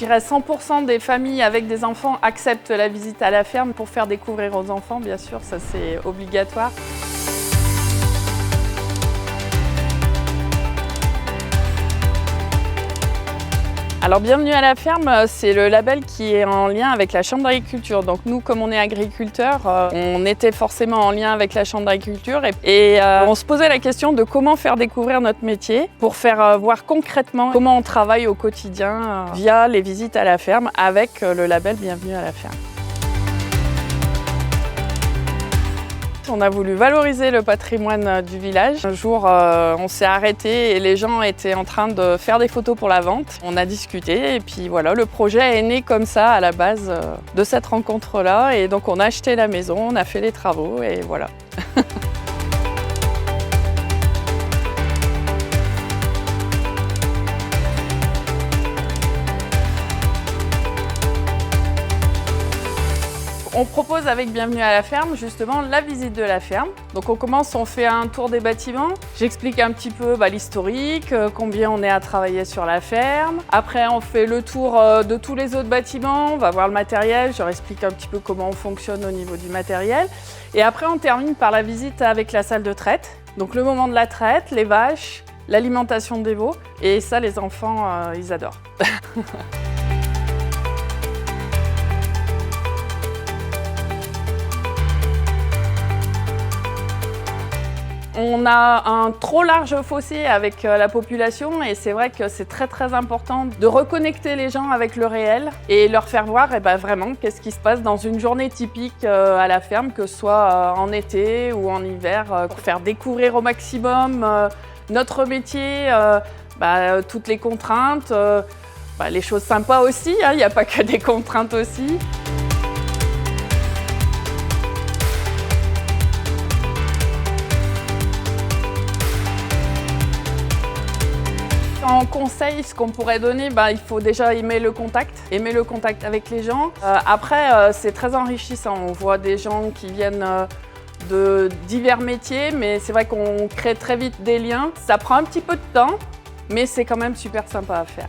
dirais 100% des familles avec des enfants acceptent la visite à la ferme pour faire découvrir aux enfants, bien sûr, ça c'est obligatoire. Alors bienvenue à la ferme, c'est le label qui est en lien avec la Chambre d'agriculture. Donc nous, comme on est agriculteurs, on était forcément en lien avec la Chambre d'agriculture et on se posait la question de comment faire découvrir notre métier pour faire voir concrètement comment on travaille au quotidien via les visites à la ferme avec le label Bienvenue à la ferme. On a voulu valoriser le patrimoine du village. Un jour, on s'est arrêté et les gens étaient en train de faire des photos pour la vente. On a discuté et puis voilà, le projet est né comme ça à la base de cette rencontre-là. Et donc on a acheté la maison, on a fait les travaux et voilà. On propose avec Bienvenue à la ferme justement la visite de la ferme. Donc on commence, on fait un tour des bâtiments. J'explique un petit peu l'historique, combien on est à travailler sur la ferme. Après on fait le tour de tous les autres bâtiments, on va voir le matériel, je leur explique un petit peu comment on fonctionne au niveau du matériel. Et après on termine par la visite avec la salle de traite. Donc le moment de la traite, les vaches, l'alimentation des veaux. Et ça les enfants, ils adorent. On a un trop large fossé avec la population et c'est vrai que c'est très important de reconnecter les gens avec le réel et leur faire voir vraiment qu'est-ce qui se passe dans une journée typique à la ferme, que ce soit en été ou en hiver, pour faire découvrir au maximum notre métier, toutes les contraintes, les choses sympas aussi, il n'y a pas que des contraintes aussi. En conseil, ce qu'on pourrait donner, il faut déjà aimer le contact avec les gens. Après, c'est très enrichissant. On voit des gens qui viennent de divers métiers, mais c'est vrai qu'on crée très vite des liens. Ça prend un petit peu de temps, mais c'est quand même super sympa à faire.